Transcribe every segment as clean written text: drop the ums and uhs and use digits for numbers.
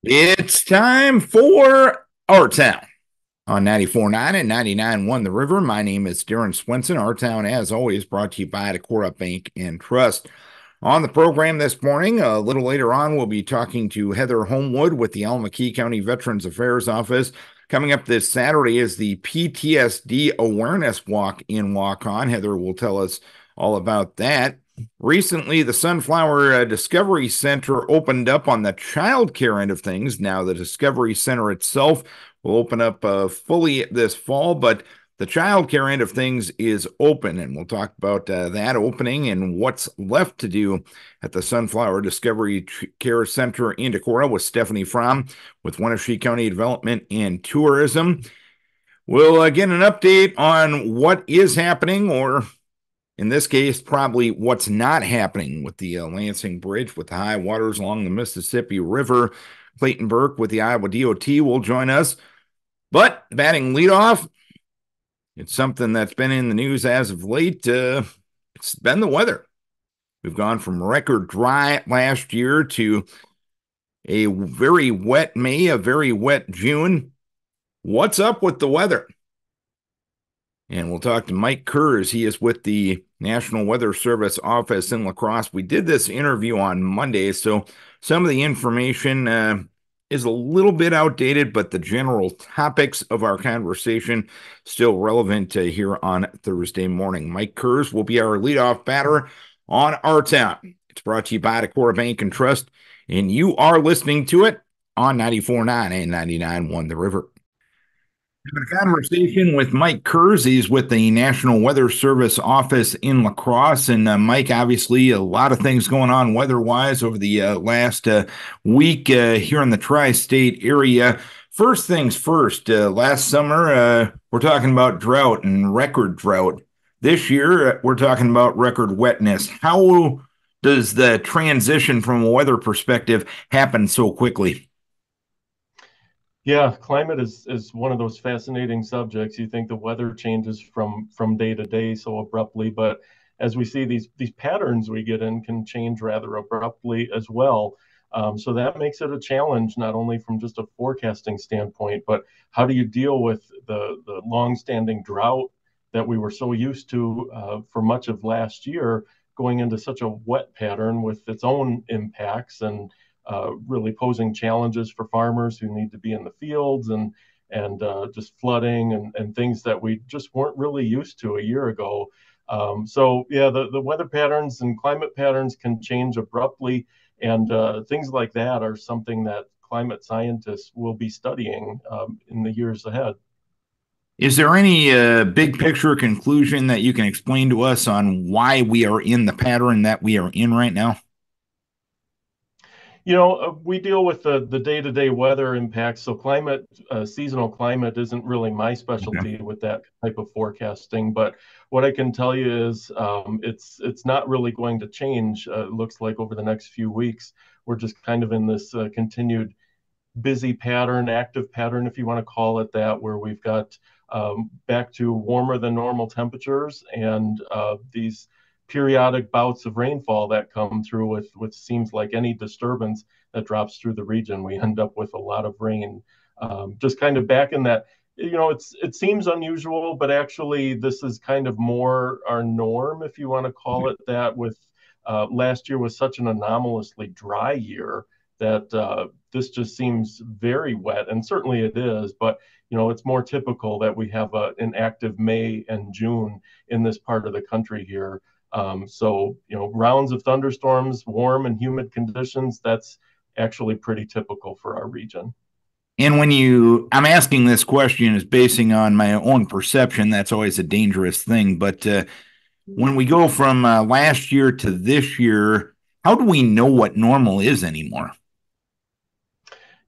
It's time for Our Town on 94.9 and 99.1 The River. My name is Darren Swenson. Our Town, as always, brought to you by Decorah Bank and Trust. On the program this morning, a little later on, we'll be talking to Heather Homewood with the Allamakee County Veterans Affairs Office. Coming up this Saturday is the PTSD Awareness Walk in Walk On. Heather will tell us all about that. Recently, the Sunflower Discovery Center opened up on the child care end of things. Now, the Discovery Center itself will open up fully this fall, but the child care end of things is open, and we'll talk about that opening and what's left to do at the Sunflower Discovery Care Center in Decorah with Stephanie Fromm with Winneshiek County Development and Tourism. We'll get an update on what is happening, or in this case, probably what's not happening with the Lansing Bridge with the high waters along the Mississippi River. Clayton Burke with the Iowa DOT will join us. But batting leadoff, it's something that's been in the news as of late. It's been the weather. We've gone from record dry last year to a very wet May, a very wet June. What's up with the weather? And we'll talk to Mike Kurz. He is with the National Weather Service office in La Crosse. We did this interview on Monday, so some of the information is a little bit outdated, but the general topics of our conversation still relevant here on Thursday morning. Mike Kurz will be our leadoff batter on Our Town. It's brought to you by Decorah Bank and Trust, and you are listening to it on 94.9 and 99.1 The River. Having a conversation with Mike Kurz. He's with the National Weather Service office in La Crosse. And Mike, obviously, a lot of things going on weather-wise over the last week here in the tri-state area. First things first, last summer, we're talking about drought and record drought. This year, we're talking about record wetness. How does the transition from a weather perspective happen so quickly? Yeah, climate is one of those fascinating subjects. You think the weather changes from day to day so abruptly, but as we see these patterns we get in can change rather abruptly as well. So that makes it a challenge, not only from just a forecasting standpoint, but how do you deal with the longstanding drought that we were so used to for much of last year, going into such a wet pattern with its own impacts and really posing challenges for farmers who need to be in the fields and just flooding and things that we just weren't really used to a year ago. So yeah, the weather patterns and climate patterns can change abruptly, and things like that are something that climate scientists will be studying in the years ahead. Is there any big picture conclusion that you can explain to us on why we are in the pattern that we are in right now? We deal with the day-to-day weather impacts. So seasonal climate isn't really my Okay. specialty with that type of forecasting. But what I can tell you is it's not really going to change. It looks like over the next few weeks, we're just kind of in this continued busy pattern, active pattern, if you want to call it that, where we've got back to warmer than normal temperatures and these periodic bouts of rainfall that come through with seems like any disturbance that drops through the region, we end up with a lot of rain. Just kind of back in that, it seems unusual, but actually this is kind of more our norm, if you want to call it that, with last year was such an anomalously dry year that this just seems very wet, and certainly it is, but it's more typical that we have an active May and June in this part of the country here. So, rounds of thunderstorms, warm and humid conditions, that's actually pretty typical for our region. And I'm asking this question is basing on my own perception. That's always a dangerous thing. But when we go from last year to this year, how do we know what normal is anymore?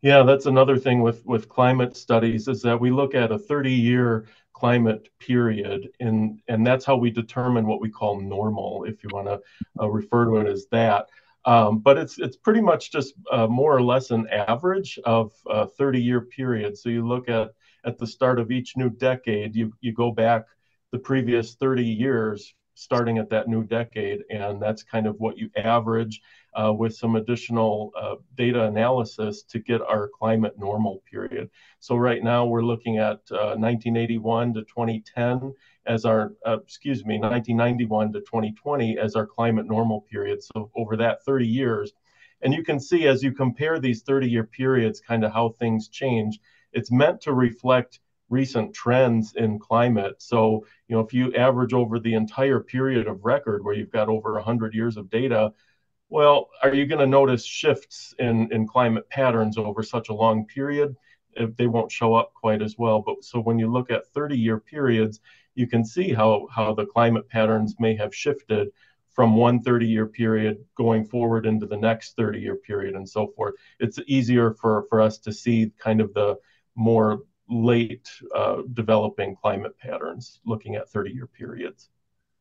Yeah, that's another thing with climate studies is that we look at a 30-year climate period, and that's how we determine what we call normal, if you want to refer to it as that. But it's pretty much just more or less an average of a 30-year period. So you look at the start of each new decade, you go back the previous 30 years starting at that new decade, and that's kind of what you average with some additional data analysis to get our climate normal period. So right now we're looking at 1981 to 2010 as our, 1991 to 2020 as our climate normal period. So over that 30 years, and you can see as you compare these 30-year periods, kind of how things change. It's meant to reflect recent trends in climate. So, if you average over the entire period of record where you've got over 100 years of data, well, are you going to notice shifts in climate patterns over such a long period? They won't show up quite as well. But so when you look at 30-year periods, you can see how the climate patterns may have shifted from one 30-year period going forward into the next 30-year period and so forth. It's easier for us to see kind of the more late developing climate patterns looking at 30-year periods.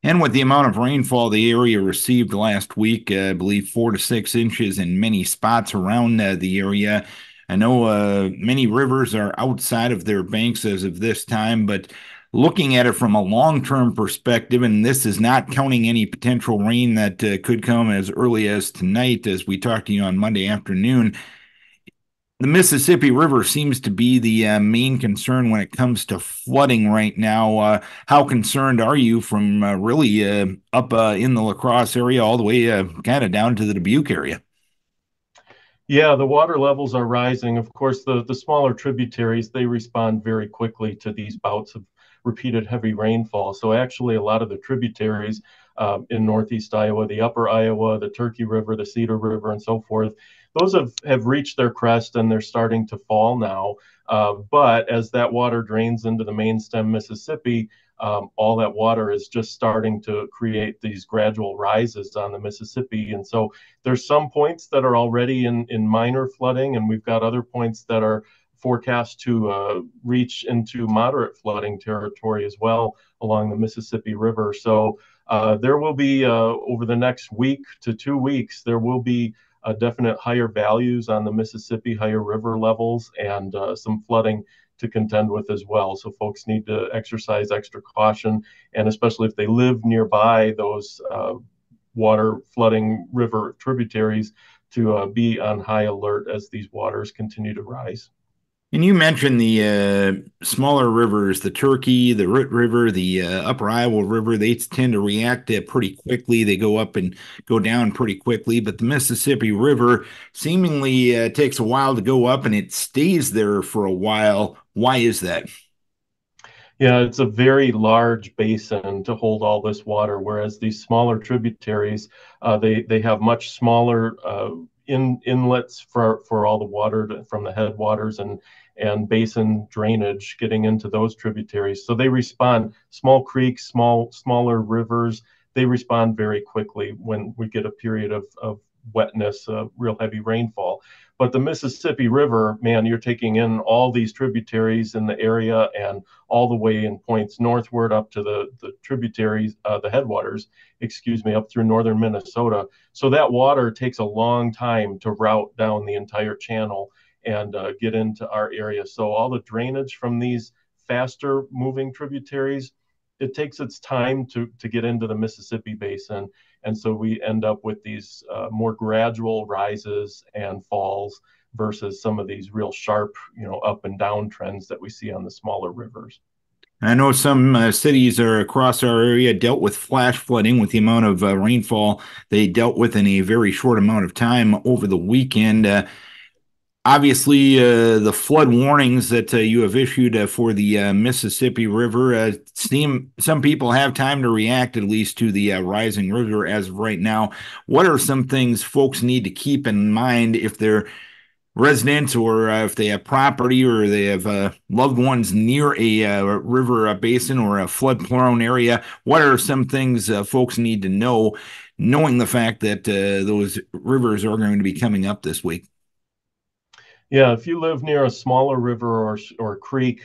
And with the amount of rainfall the area received last week, I believe 4 to 6 inches in many spots around the area. I know many rivers are outside of their banks as of this time, but looking at it from a long-term perspective, and this is not counting any potential rain that could come as early as tonight, as we talked to you on Monday afternoon, the Mississippi River seems to be the main concern when it comes to flooding right now. How concerned are you from really up in the La Crosse area all the way kind of down to the Dubuque area? Yeah, the water levels are rising. Of course, the smaller tributaries, they respond very quickly to these bouts of repeated heavy rainfall. So actually, a lot of the tributaries in northeast Iowa, the upper Iowa, the Turkey River, the Cedar River, and so forth, those have reached their crest and they're starting to fall now. But as that water drains into the main stem Mississippi, all that water is just starting to create these gradual rises on the Mississippi. And so there's some points that are already in minor flooding, and we've got other points that are forecast to reach into moderate flooding territory as well along the Mississippi River. So there will be, over the next week to 2 weeks, there will be definite higher values on the Mississippi, higher river levels, and some flooding to contend with as well. So folks need to exercise extra caution, and especially if they live nearby those water flooding river tributaries, to be on high alert as these waters continue to rise. And you mentioned the smaller rivers, the Turkey, the Root River, the Upper Iowa River. They tend to react pretty quickly. They go up and go down pretty quickly. But the Mississippi River seemingly takes a while to go up and it stays there for a while. Why is that? Yeah, it's a very large basin to hold all this water, whereas these smaller tributaries, they have much smaller inlets for all the water from the headwaters and basin drainage getting into those tributaries. So they respond, small creeks, smaller rivers, they respond very quickly when we get a period of wetness, real heavy rainfall. But the Mississippi River, man, you're taking in all these tributaries in the area and all the way in points northward up to the tributaries, the headwaters, up through northern Minnesota. So that water takes a long time to route down the entire channel and get into our area. So all the drainage from these faster moving tributaries, it takes its time to get into the Mississippi basin. And so we end up with these more gradual rises and falls versus some of these real sharp, up and down trends that we see on the smaller rivers. I know some cities are across our area dealt with flash flooding with the amount of rainfall they dealt with in a very short amount of time over the weekend. Obviously, the flood warnings that you have issued for the Mississippi River seem some people have time to react at least to the rising river as of right now. What are some things folks need to keep in mind if they're residents or if they have property or they have loved ones near a river basin or a flood-prone area? What are some things folks need to know, knowing the fact that those rivers are going to be coming up this week? Yeah, if you live near a smaller river or creek,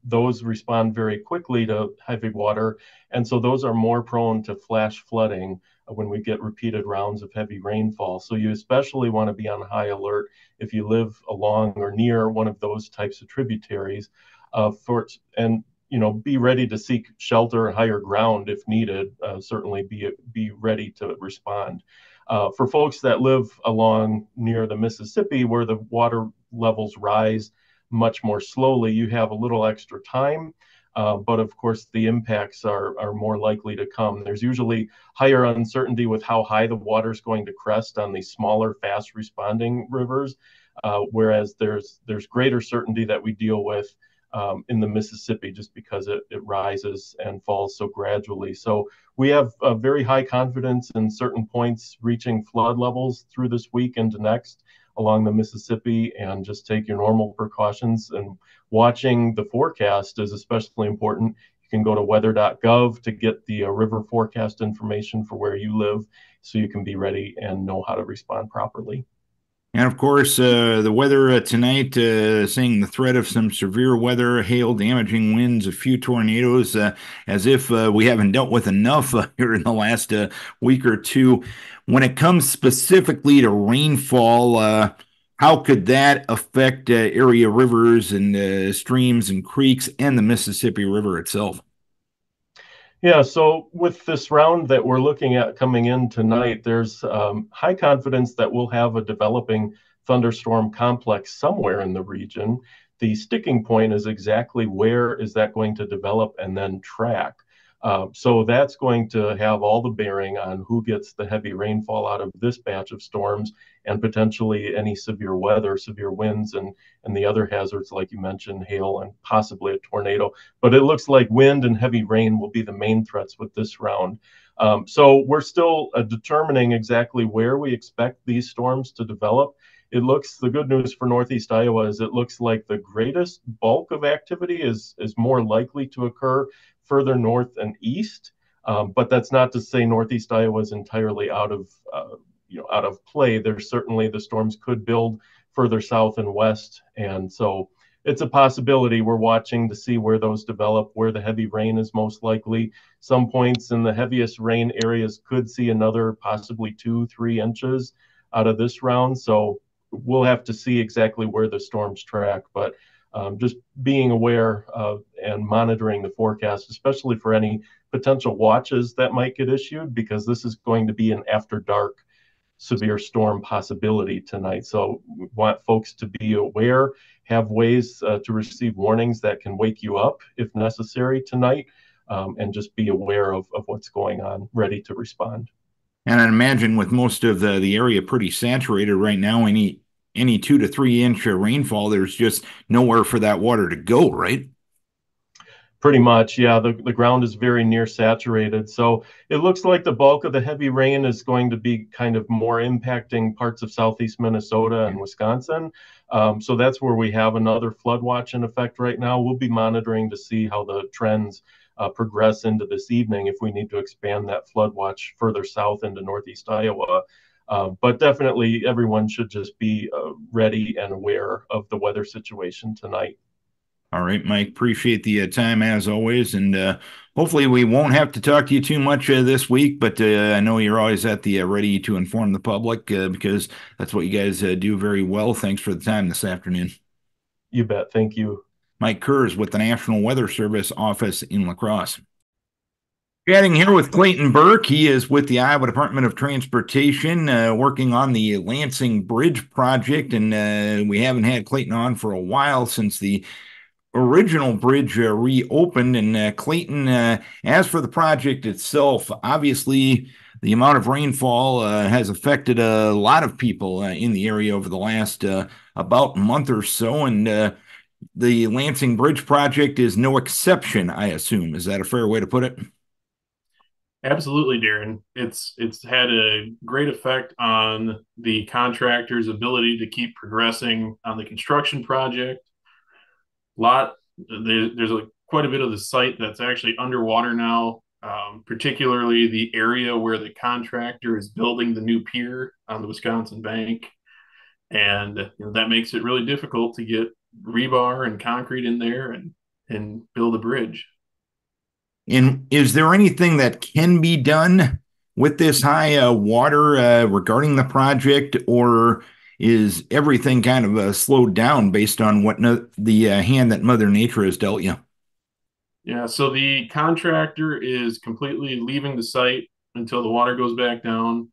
those respond very quickly to heavy water. And so those are more prone to flash flooding when we get repeated rounds of heavy rainfall. So you especially want to be on high alert if you live along or near one of those types of tributaries. And be ready to seek shelter, higher ground if needed. Certainly be ready to respond. For folks that live along near the Mississippi, where the water levels rise much more slowly, you have a little extra time. But of course, the impacts are more likely to come. There's usually higher uncertainty with how high the water is going to crest on these smaller, fast responding rivers, whereas there's greater certainty that we deal with in the Mississippi just because it rises and falls so gradually. So we have a very high confidence in certain points reaching flood levels through this week into next along the Mississippi, and just take your normal precautions. And watching the forecast is especially important. You can go to weather.gov to get the river forecast information for where you live so you can be ready and know how to respond properly. And of course, the weather tonight, seeing the threat of some severe weather, hail, damaging winds, a few tornadoes, as if we haven't dealt with enough here in the last week or two. When it comes specifically to rainfall, how could that affect area rivers and streams and creeks and the Mississippi River itself? Yeah, so with this round that we're looking at coming in tonight, there's high confidence that we'll have a developing thunderstorm complex somewhere in the region. The sticking point is exactly where is that going to develop and then track. So that's going to have all the bearing on who gets the heavy rainfall out of this batch of storms, and potentially any severe weather, severe winds, and the other hazards, like you mentioned, hail and possibly a tornado. But it looks like wind and heavy rain will be the main threats with this round. So we're still determining exactly where we expect these storms to develop. The good news for Northeast Iowa is it looks like the greatest bulk of activity is more likely to occur further north and east. But that's not to say Northeast Iowa is entirely out of play. There's certainly the storms could build further south and west, and so it's a possibility. We're watching to see where those develop, where the heavy rain is most likely. Some points in the heaviest rain areas could see another possibly 2-3 inches out of this round. So we'll have to see exactly where the storms track, but just being aware of and monitoring the forecast, especially for any potential watches that might get issued, because this is going to be an after dark severe storm possibility tonight. So we want folks to be aware, have ways to receive warnings that can wake you up if necessary tonight, and just be aware of what's going on, ready to respond. And I imagine with most of the area pretty saturated right now, any 2 to 3 inch rainfall, there's just nowhere for that water to go, right? Pretty much, yeah. The ground is very near saturated. So it looks like the bulk of the heavy rain is going to be kind of more impacting parts of southeast Minnesota and Wisconsin. So that's where we have another flood watch in effect right now. We'll be monitoring to see how the trends progress into this evening if we need to expand that flood watch further south into northeast Iowa. But definitely everyone should just be ready and aware of the weather situation tonight. All right, Mike, appreciate the time as always. And hopefully we won't have to talk to you too much this week, but I know you're always at the ready to inform the public because that's what you guys do very well. Thanks for the time this afternoon. You bet. Thank you. Mike Kurz with the National Weather Service office in La Crosse. Chatting here with Clayton Burke. He is with the Iowa Department of Transportation, working on the Lansing Bridge project. And we haven't had Clayton on for a while since the original bridge reopened. And Clayton, as for the project itself, obviously the amount of rainfall has affected a lot of people in the area over the last about month or so. And the Lansing Bridge project is no exception, I assume. Is that a fair way to put it? Absolutely, Darren. It's had a great effect on the contractor's ability to keep progressing on the construction project. There's quite a bit of the site that's actually underwater now, particularly the area where the contractor is building the new pier on the Wisconsin bank, and that makes it really difficult to get rebar and concrete in there and build a bridge. And is there anything that can be done with this high water regarding the project, or is everything kind of slowed down based on what the hand that Mother Nature has dealt you? Yeah, so the contractor is completely leaving the site until the water goes back down.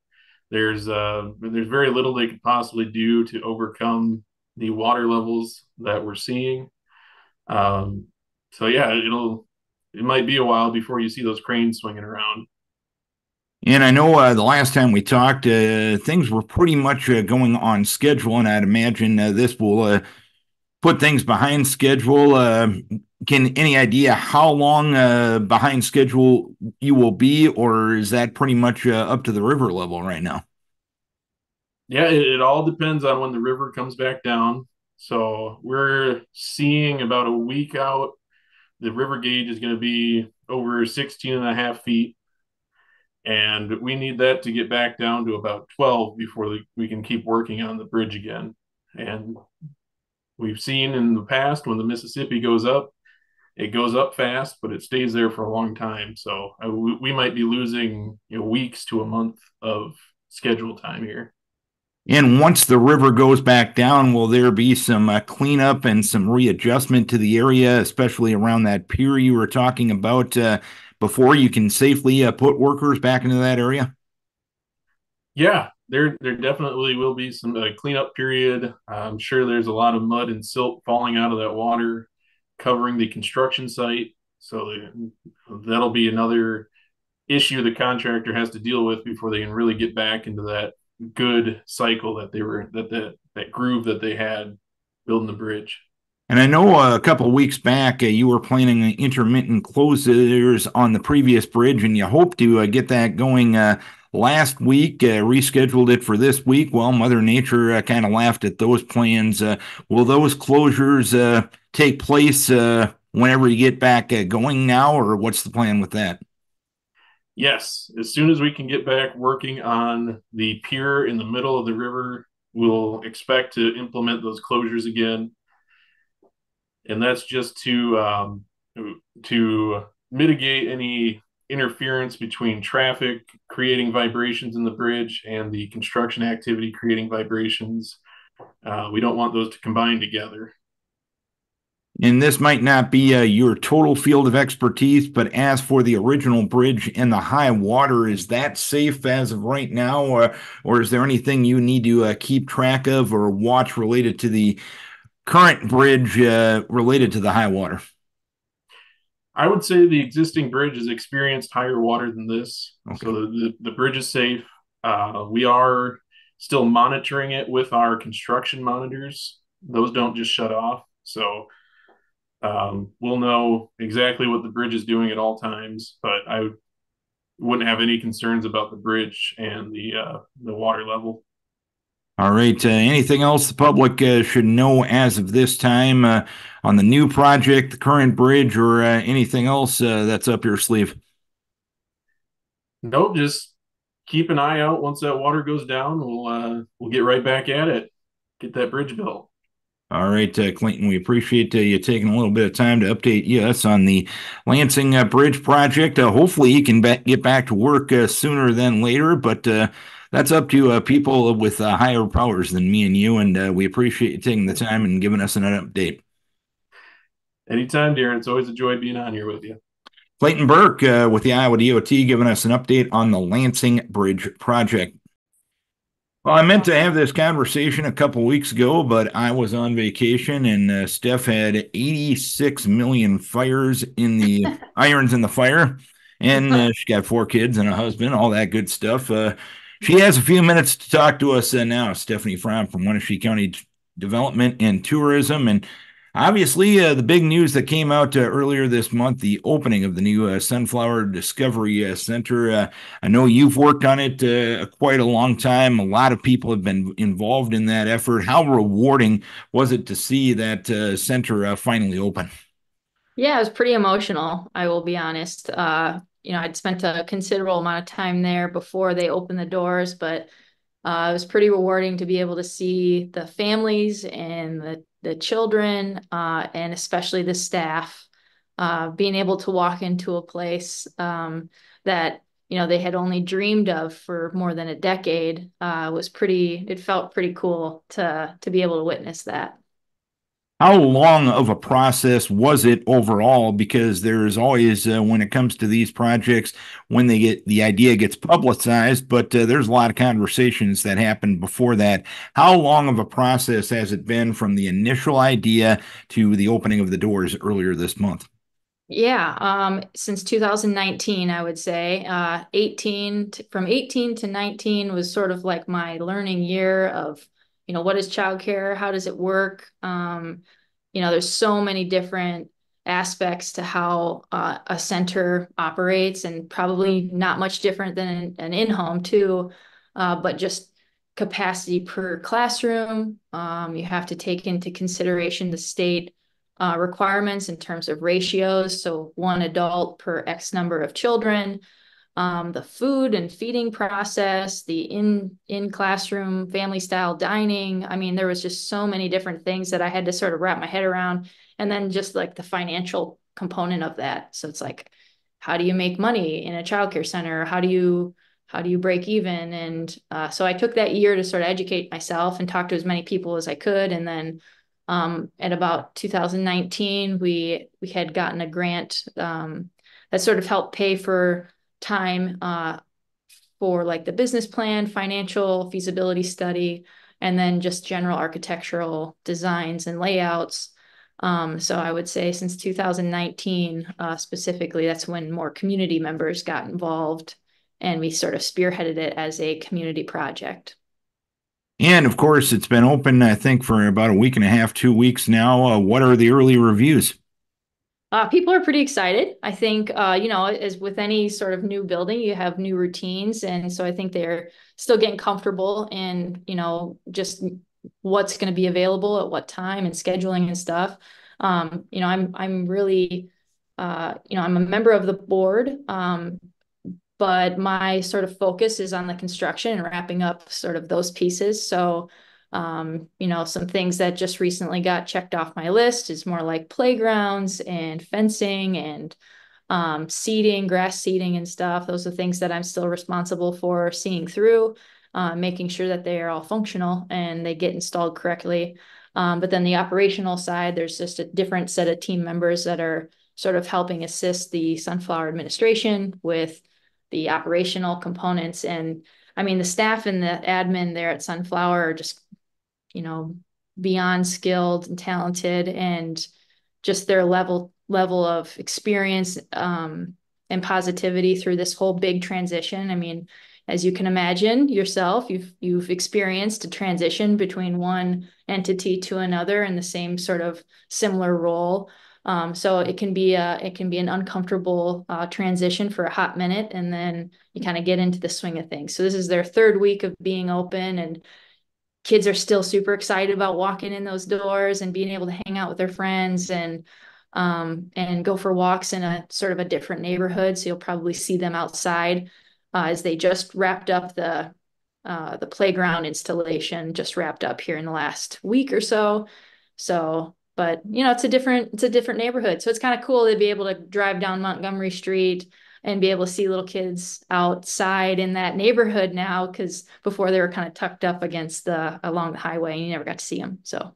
There's very little they could possibly do to overcome the water levels that we're seeing. Um, so yeah, it might be a while before you see those cranes swinging around. And I know the last time we talked, things were pretty much going on schedule, and I'd imagine this will put things behind schedule. Can any idea how long behind schedule you will be, or is that pretty much up to the river level right now? Yeah, it all depends on when the river comes back down. So we're seeing about a week out, the river gauge is going to be over 16 and a half feet. And we need that to get back down to about 12 before we can keep working on the bridge again. And we've seen in the past when the Mississippi goes up, it goes up fast, but it stays there for a long time. So we might be losing weeks to a month of schedule time here. And once the river goes back down, will there be some cleanup and some readjustment to the area, especially around that pier you were talking about, before you can safely put workers back into that area? Yeah, there definitely will be some cleanup period. I'm sure there's a lot of mud and silt falling out of that water, covering the construction site. So that'll be another issue the contractor has to deal with before they can really get back into that good cycle that they were that groove that they had building the bridge. And I know a couple of weeks back you were planning intermittent closures on the previous bridge, and you hope to get that going last week, rescheduled it for this week. Well, Mother Nature kind of laughed at those plans. Will those closures take place whenever you get back going now, or what's the plan with that? Yes, as soon as we can get back working on the pier in the middle of the river, we'll expect to implement those closures again, and that's just to mitigate any interference between traffic creating vibrations in the bridge and the construction activity creating vibrations. We don't want those to combine together. And this might not be your total field of expertise, but as for the original bridge and the high water, is that safe as of right now? Or is there anything you need to keep track of or watch related to the current bridge related to the high water? I would say the existing bridge has experienced higher water than this, Okay. so the bridge is safe. We are still monitoring it with our construction monitors. Those don't just shut off, so we'll know exactly what the bridge is doing at all times. But I wouldn't have any concerns about the bridge and the water level. All right. Anything else the public should know as of this time on the new project, the current bridge, or anything else that's up your sleeve? Nope, just keep an eye out. Once that water goes down, we'll get right back at it. Get that bridge built. All right, Clayton, we appreciate you taking a little bit of time to update us on the Lansing Bridge project. Hopefully, you can get back to work sooner than later, but that's up to people with higher powers than me and you, and we appreciate you taking the time and giving us an update. Anytime, Darren. It's always a joy being on here with you. Clayton Burke with the Iowa DOT giving us an update on the Lansing Bridge project. Well, I meant to have this conversation a couple weeks ago, but I was on vacation and Steph had 86 million fires in the irons in the fire. And she got 4 kids and a husband, all that good stuff. She has a few minutes to talk to us now. Stephanie Fromm from Winneshiek County Development and Tourism. And obviously, the big news that came out earlier this month, the opening of the new Sunflower Discovery Center. I know you've worked on it quite a long time. A lot of people have been involved in that effort. How rewarding was it to see that center finally open? Yeah, it was pretty emotional, I will be honest. I'd spent a considerable amount of time there before they opened the doors, but it was pretty rewarding to be able to see the families and the children, and especially the staff, being able to walk into a place that they had only dreamed of for more than a decade. It felt pretty cool to be able to witness that. How long of a process was it overall? Because there's always, when it comes to these projects, when the idea gets publicized, but there's a lot of conversations that happen before that. How long of a process has it been from the initial idea to the opening of the doors earlier this month? Yeah, since 2019, I would say, from 18 to 19 was sort of like my learning year of, what is childcare? How does it work? There's so many different aspects to how a center operates, and probably not much different than an in-home too, but just capacity per classroom. You have to take into consideration the state requirements in terms of ratios. So one adult per X number of children, the food and feeding process, the in classroom family style dining. I mean, there was just so many different things that I had to sort of wrap my head around. And then just like the financial component of that. So it's like, how do you make money in a childcare center? How do you break even? And so I took that year to sort of educate myself and talk to as many people as I could. And then at about 2019, we had gotten a grant that sort of helped pay for time for like the business plan, financial feasibility study, and then just general architectural designs and layouts. So I would say since 2019, specifically, that's when more community members got involved, and we sort of spearheaded it as a community project. And of course, it's been open, I think, for about a week and a half, 2 weeks now. What are the early reviews? People are pretty excited. I think, as with any sort of new building, you have new routines. And so I think they're still getting comfortable in, just what's going to be available at what time and scheduling and stuff. I'm really, I'm a member of the board, but my sort of focus is on the construction and wrapping up sort of those pieces. So, some things that just recently got checked off my list is more like playgrounds and fencing and seeding, grass seeding and stuff. Those are things that I'm still responsible for seeing through, making sure that they are all functional and they get installed correctly. But then the operational side, there's just a different set of team members that are sort of helping assist the Sunflower administration with the operational components. And I mean, the staff and the admin there at Sunflower are just, beyond skilled and talented, and just their level of experience and positivity through this whole big transition. I mean, as you can imagine yourself, you've experienced a transition between one entity to another in the same sort of similar role. So it can be an uncomfortable transition for a hot minute, and then you kind of get into the swing of things. So this is their third week of being open, and kids are still super excited about walking in those doors and being able to hang out with their friends and go for walks in a sort of a different neighborhood. So you'll probably see them outside as they just wrapped up the playground installation, just wrapped up here in the last week or so. So, but it's a different neighborhood. So it's kind of cool to be able to drive down Montgomery Street and be able to see little kids outside in that neighborhood now, because before they were kind of tucked up against along the highway and you never got to see them. So.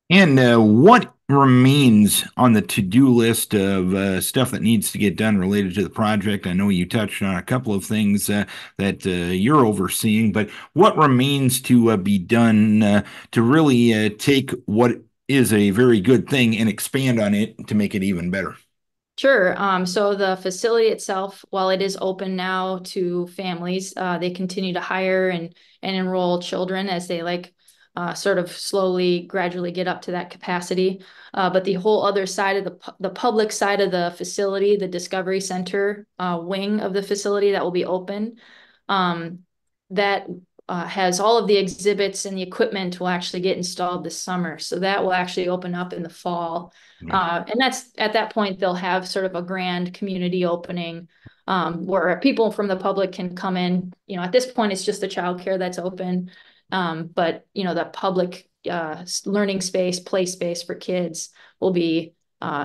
And what remains on the to-do list of stuff that needs to get done related to the project? I know you touched on a couple of things that you're overseeing, but what remains to be done to really take what is a very good thing and expand on it to make it even better? Sure. So the facility itself, while it is open now to families, they continue to hire and enroll children as they sort of slowly, gradually get up to that capacity. But the whole other side of the public side of the facility, the Discovery Center wing of the facility that will be open, that has all of the exhibits, and the equipment will actually get installed this summer. So that will actually open up in the fall. And that's at that point, they'll have sort of a grand community opening where people from the public can come in. At this point, it's just the childcare that's open. But the public learning space, play space for kids will be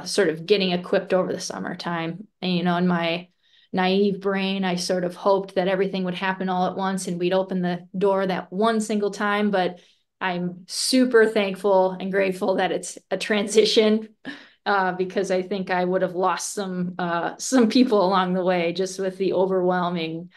sort of getting equipped over the summertime. And, in my naive brain, I sort of hoped that everything would happen all at once and we'd open the door that one single time. But I'm super thankful and grateful that it's a transition, because I think I would have lost some people along the way just with the overwhelming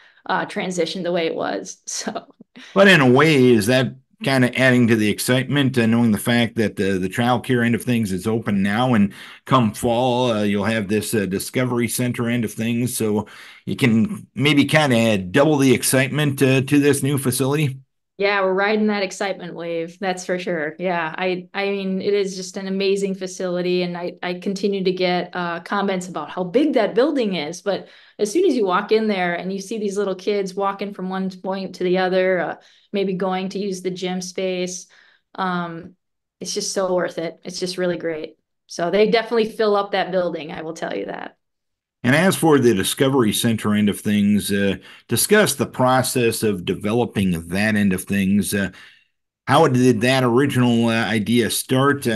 transition the way it was. So, But in a way, is that kind of adding to the excitement, knowing the fact that the child care end of things is open now, and come fall, you'll have this Discovery Center end of things, so you can maybe kind of double the excitement to this new facility? yeah, we're riding that excitement wave. That's for sure. Yeah, I mean, it is just an amazing facility, and I continue to get comments about how big that building is. But as soon as you walk in there and you see these little kids walking from one point to the other, maybe going to use the gym space, um, it's just so worth it. It's just really great. So they definitely fill up that building, I will tell you that. And as for the Discovery Center end of things, discuss the process of developing that end of things. How did that original idea start?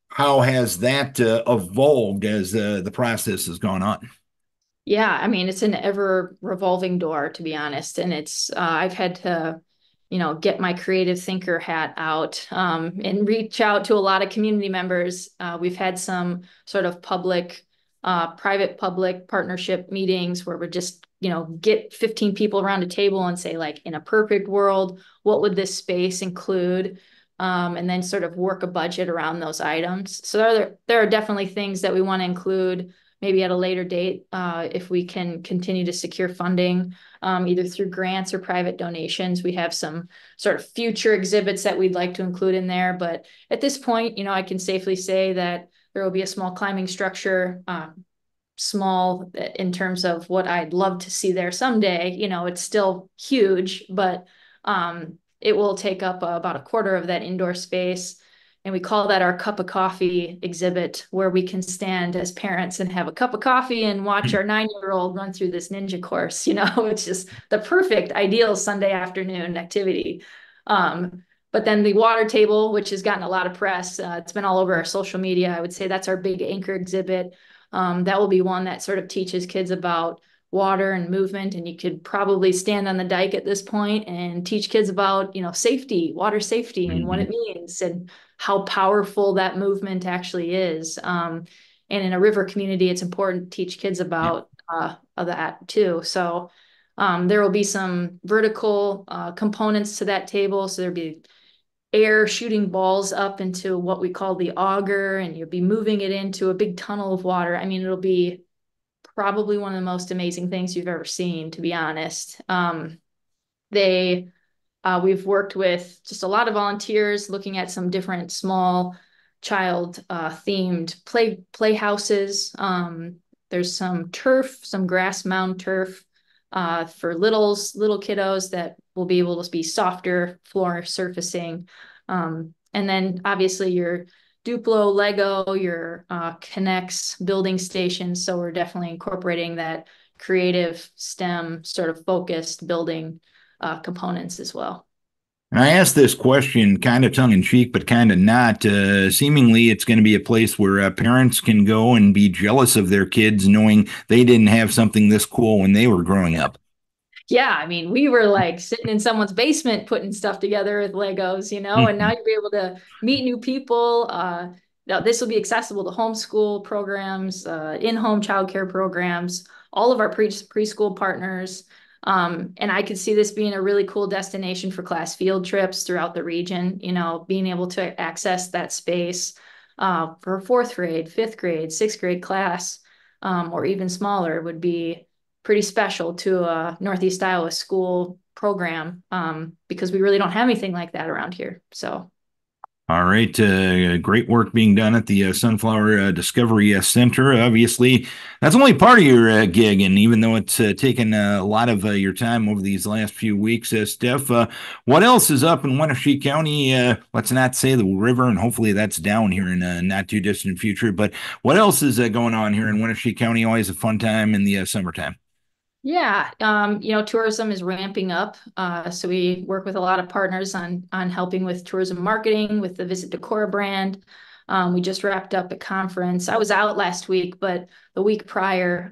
How has that evolved as the process has gone on? Yeah, I mean, it's an ever revolving door, to be honest. And I've had to, get my creative thinker hat out, and reach out to a lot of community members. We've had some sort of private public partnership meetings where we just, get 15 people around a table and say, like, in a perfect world, what would this space include? And then sort of work a budget around those items. So there are definitely things that we want to include maybe at a later date, if we can continue to secure funding, either through grants or private donations. We have some sort of future exhibits that we'd like to include in there. But at this point, I can safely say that there will be a small climbing structure, small in terms of what I'd love to see there someday. It's still huge, but it will take up about a quarter of that indoor space. And we call that our cup of coffee exhibit, where we can stand as parents and have a cup of coffee and watch our 9-year-old run through this ninja course. It's just the perfect, ideal Sunday afternoon activity. But then the water table, which has gotten a lot of press, it's been all over our social media. I would say that's our big anchor exhibit. That will be one that sort of teaches kids about water and movement, and you could probably stand on the dike at this point and teach kids about safety, water safety, and what it means, and how powerful that movement actually is. And in a river community, it's important to teach kids about that too. So there will be some vertical components to that table. So there'll be air shooting balls up into what we call the auger, and you'll be moving it into a big tunnel of water. I mean, it'll be probably one of the most amazing things you've ever seen, to be honest. We've worked with just a lot of volunteers looking at some different small child themed playhouses. There's some turf, some grass mound turf for little kiddos that will be able to be softer floor surfacing. And then obviously your Duplo Lego, your Connects building stations. So we're definitely incorporating that creative STEM sort of focused building components as well. And I asked this question kind of tongue in cheek, but kind of not. Seemingly, it's going to be a place where parents can go and be jealous of their kids, knowing they didn't have something this cool when they were growing up. Yeah, I mean, we were like sitting in someone's basement putting stuff together with Legos, and now you'll be able to meet new people. Now this will be accessible to homeschool programs, in-home childcare programs, all of our preschool partners. And I could see this being a really cool destination for class field trips throughout the region, being able to access that space for fourth grade, fifth grade, sixth grade class, or even smaller would be pretty special to a Northeast Iowa school program, because we really don't have anything like that around here. So. All right. Great work being done at the Sunflower Discovery Center. Obviously, that's only part of your gig. And even though it's taken a lot of your time over these last few weeks, Steph, what else is up in Winneshiek County? Let's not say the river, and hopefully that's down here in a not too distant future. But what else is going on here in Winneshiek County? Always a fun time in the summertime. Yeah, tourism is ramping up. So we work with a lot of partners on helping with tourism marketing with the Visit Decorah brand. We just wrapped up a conference. I was out last week, but the week prior,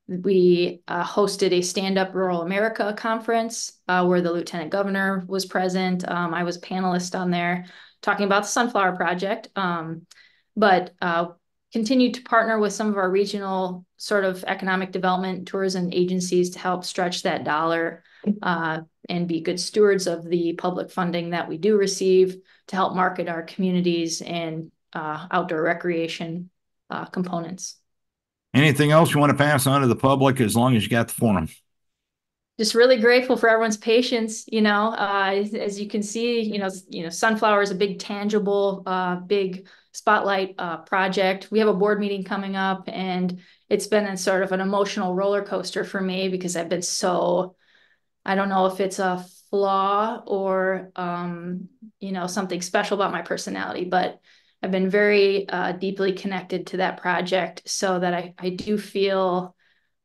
We hosted a Stand Up Rural America conference where the Lieutenant Governor was present. I was a panelist on there talking about the Sunflower Project, but continued to partner with some of our regional sort of economic development tourism agencies to help stretch that dollar and be good stewards of the public funding that we do receive to help market our communities and outdoor recreation components. Anything else you want to pass on to the public as long as you got the forum? Just really grateful for everyone's patience. As you can see, Sunflower is a big tangible, big spotlight project. We have a board meeting coming up, and it's been a sort of an emotional roller coaster for me because I've been I don't know if it's a flaw or, something special about my personality, but I've been very deeply connected to that project, so that I do feel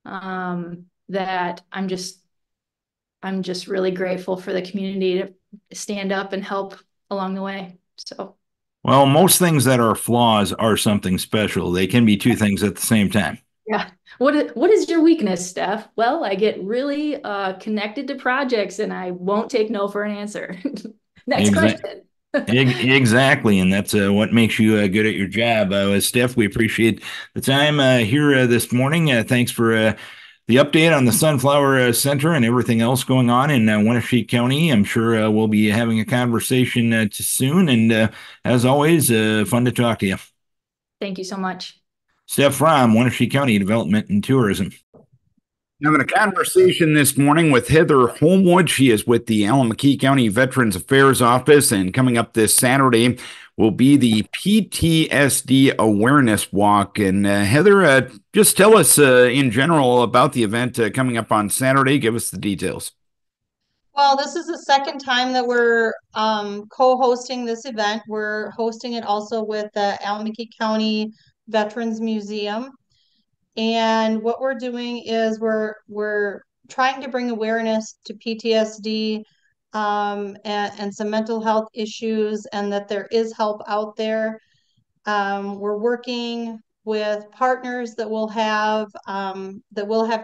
that I'm just really grateful for the community to stand up and help along the way. So, well, most things that are flaws are something special. They can be two things at the same time. Yeah. What is your weakness, Steph? Well, I get really connected to projects, and I won't take no for an answer. Next question. Exactly, and that's what makes you good at your job. Steph, we appreciate the time here this morning. Thanks for the update on the Sunflower Center and everything else going on in Winneshiek County. I'm sure we'll be having a conversation soon, and as always, fun to talk to you. Thank you so much. Steph Fromm, Winneshiek County Development and Tourism. Having a conversation this morning with Heather Homewood. She is with the Allamakee County Veterans Affairs Office, and coming up this Saturday will be the PTSD Awareness Walk. And Heather, just tell us in general about the event coming up on Saturday. Give us the details. Well, this is the second time that we're co-hosting this event. We're hosting it also with the Allamakee County Veterans Museum. And what we're doing is we're trying to bring awareness to PTSD and some mental health issues, and that there is help out there. We're working with partners that will have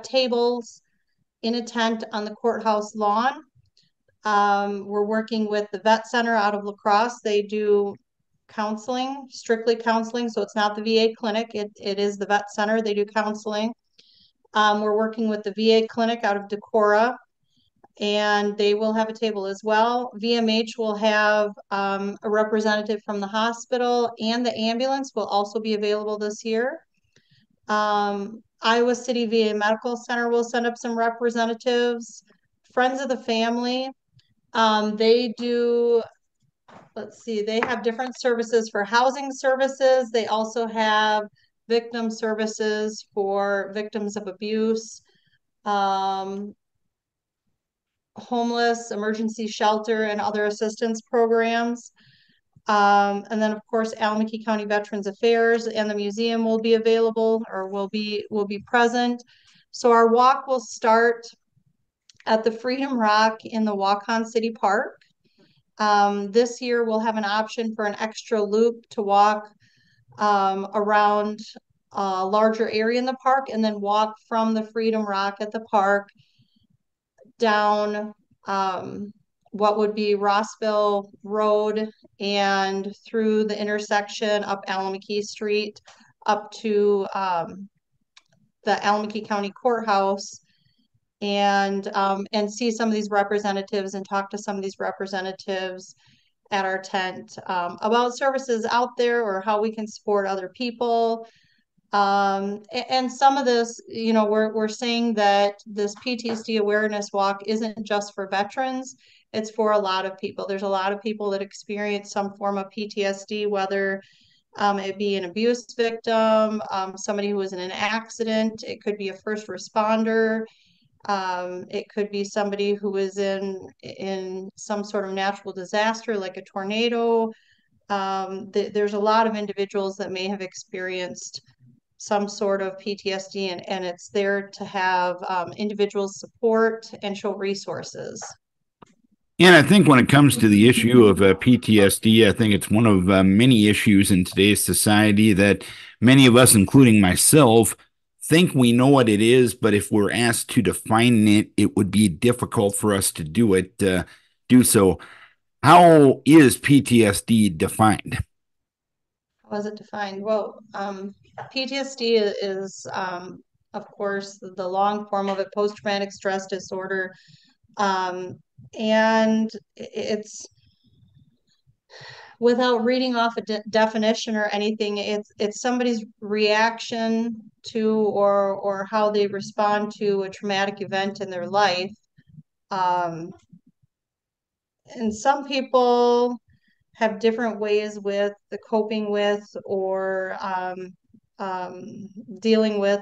tables in a tent on the courthouse lawn. We're working with the Vet Center out of La Crosse. They do counseling, strictly counseling. So it's not the VA clinic. It is the Vet Center. They do counseling. We're working with the VA clinic out of Decorah, and they will have a table as well. VMH will have a representative from the hospital, and the ambulance will also be available this year. Iowa City VA Medical Center will send up some representatives. Friends of the Family, they do, they have different services for housing services. They also have victim services for victims of abuse, homeless, emergency shelter, and other assistance programs. And then, of course, Allamakee County Veterans Affairs and the museum will be available, or will be present. So our walk will start at the Freedom Rock in the Waukon City Park. This year we'll have an option for an extra loop to walk around a larger area in the park, and then walk from the Freedom Rock at the park down what would be Rossville Road and through the intersection up Allamakee Street up to the Allamakee County Courthouse, and see some of these representatives and talk to some of these representatives at our tent about services out there or how we can support other people. And some of this, we're saying that this PTSD awareness walk isn't just for veterans, it's for a lot of people. There's a lot of people that experience some form of PTSD, whether it be an abuse victim, somebody who was in an accident, it could be a first responder, it could be somebody who was in some sort of natural disaster like a tornado. There's a lot of individuals that may have experienced some sort of PTSD, and it's there to have individuals support and show resources. And I think when it comes to the issue of PTSD, I think it's one of many issues in today's society that many of us, including myself, think we know what it is, but if we're asked to define it, it would be difficult for us to do so. How is PTSD defined? How is it defined? Well, PTSD is, of course, the long form of it, post-traumatic stress disorder. And it's, without reading off a definition or anything, it's somebody's reaction to or how they respond to a traumatic event in their life. And some people have different ways with the coping with or dealing with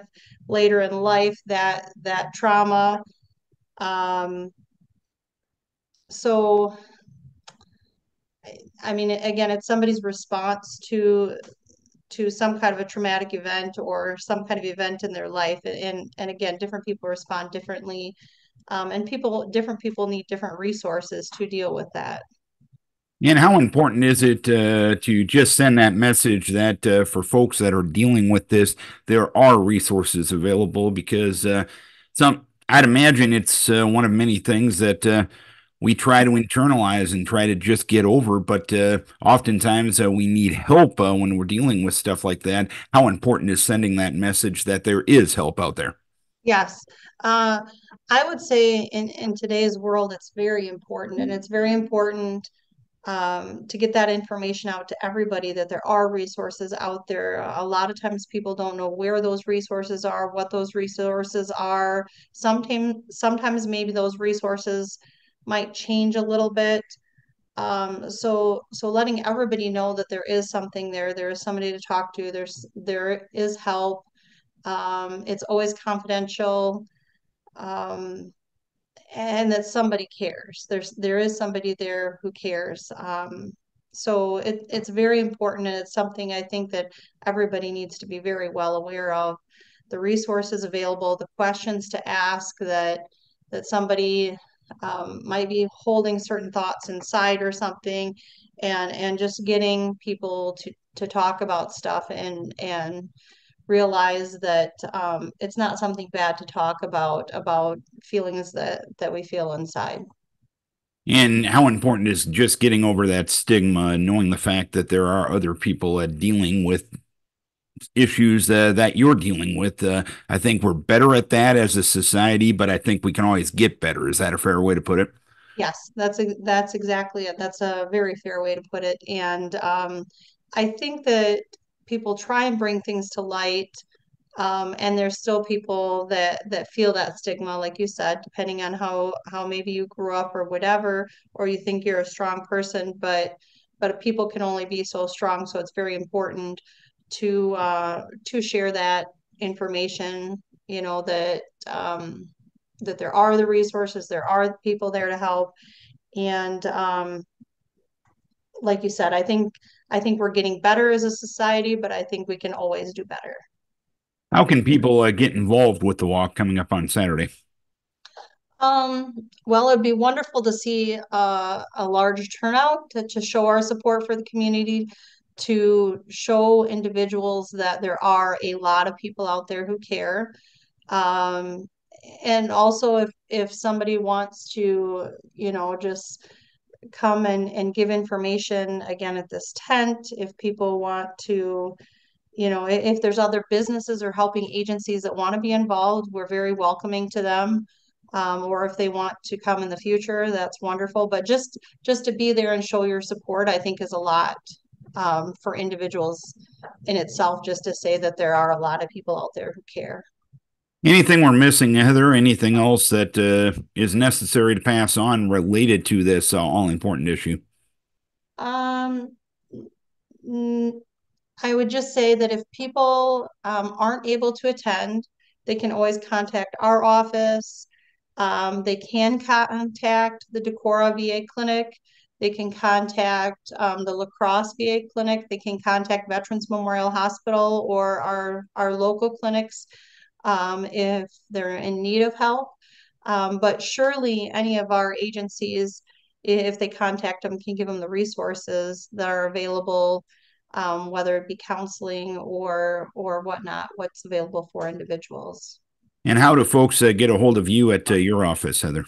later in life that trauma. So I mean, again, it's somebody's response to some kind of a traumatic event or some kind of event in their life. And again, different people respond differently. And different people need different resources to deal with that. And how important is it to just send that message that for folks that are dealing with this, there are resources available? Because I'd imagine it's one of many things that we try to internalize and try to just get over, but oftentimes we need help when we're dealing with stuff like that. How important is sending that message that there is help out there? Yes. I would say in today's world, it's very important, and it's very important to get that information out to everybody that there are resources out there. A lot of times people don't know where those resources are, what those resources are. Sometimes maybe those resources might change a little bit. So letting everybody know that there is something there is somebody to talk to, there is help. It's always confidential. Um, and that somebody cares. There is somebody there who cares. So it's very important, and it's something I think that everybody needs to be very well aware of. The resources available, the questions to ask that somebody might be holding certain thoughts inside or something, and just getting people to talk about stuff and realize that it's not something bad to talk about feelings that we feel inside. And how important is just getting over that stigma, knowing the fact that there are other people dealing with issues that you're dealing with? I think we're better at that as a society, but I think we can always get better. Is that a fair way to put it? Yes, that's exactly it. That's a very fair way to put it. And I think that people try and bring things to light. And there's still people that feel that stigma, like you said, depending on how maybe you grew up or whatever, or you think you're a strong person, but people can only be so strong. So it's very important to share that information, that there are the resources, there are people there to help. And like you said, I think we're getting better as a society, but I think we can always do better. How can people get involved with the walk coming up on Saturday? Well, it'd be wonderful to see a large turnout to show our support for the community, to show individuals that there are a lot of people out there who care. Um, and also if somebody wants to, just come and give information again at this tent, if people want to, if there's other businesses or helping agencies that want to be involved, we're very welcoming to them. Or if they want to come in the future, that's wonderful. But just to be there and show your support, I think is a lot for individuals in itself, just to say that there are a lot of people out there who care. Anything we're missing, Heather? Anything else that is necessary to pass on related to this all important issue? Um, I would just say that if people aren't able to attend, they can always contact our office. They can contact the Decorah VA clinic. They can contact the La Crosse VA clinic. They can contact Veterans Memorial Hospital or our local clinics if they're in need of help. But surely any of our agencies, if they contact them, can give them the resources that are available whether it be counseling or whatnot, what's available for individuals. And how do folks get a hold of you at your office, Heather?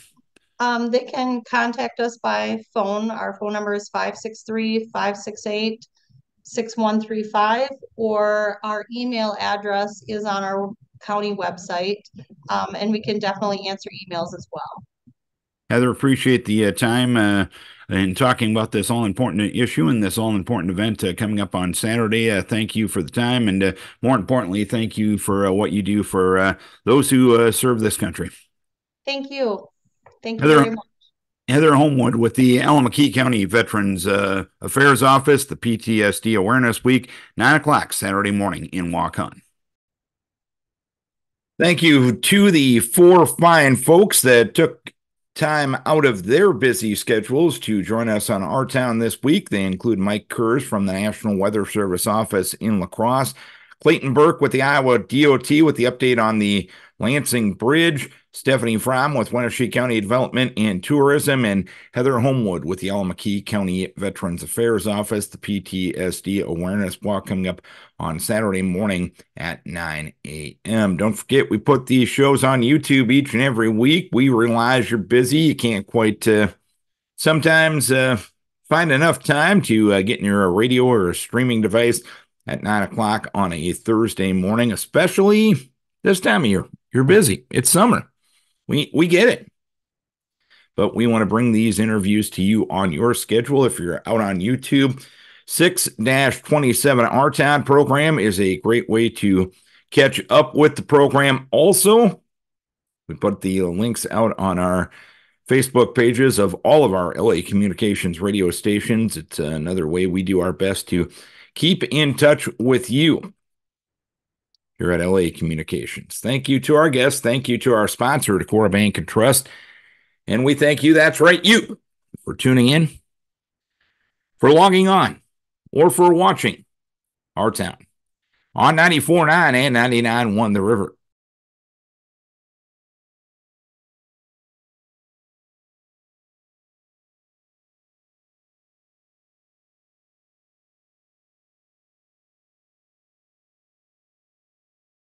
They can contact us by phone. Our phone number is 563-568-6135, or our email address is on our county website, and we can definitely answer emails as well. Heather, appreciate the time in talking about this all-important issue and this all-important event coming up on Saturday. Thank you for the time, and more importantly, thank you for what you do for those who serve this country. Thank you. Thank you Heather, very much. Heather Homewood with the Allamakee County Veterans Affairs Office, the PTSD Awareness Week, 9 o'clock Saturday morning in Waukon. Thank you to the 4 fine folks that took time out of their busy schedules to join us on Our Town this week. They include Mike Kurz from the National Weather Service office in La Crosse, Clayton Burke with the Iowa DOT with the update on the Lansing Bridge, Stephanie Fromm with Winneshiek County Development and Tourism, and Heather Homewood with the Allamakee County Veterans Affairs Office, the PTSD Awareness Walk coming up on Saturday morning at 9 a.m. Don't forget, we put these shows on YouTube each and every week. We realize you're busy. You can't quite sometimes find enough time to get in your radio or a streaming device at 9 o'clock on a Thursday morning, especially this time of year. You're busy. It's summer. We get it. But we want to bring these interviews to you on your schedule. If you're out on YouTube, 6-27 Our Town program is a great way to catch up with the program. Also, we put the links out on our Facebook pages of all of our LA Communications radio stations. It's another way we do our best to keep in touch with you here at LA Communications. Thank you to our guests. Thank you to our sponsor, Decorah Bank and Trust. And we thank you, that's right, you, for tuning in, for logging on, or for watching Our Town on 94.9 and 99.1 The River.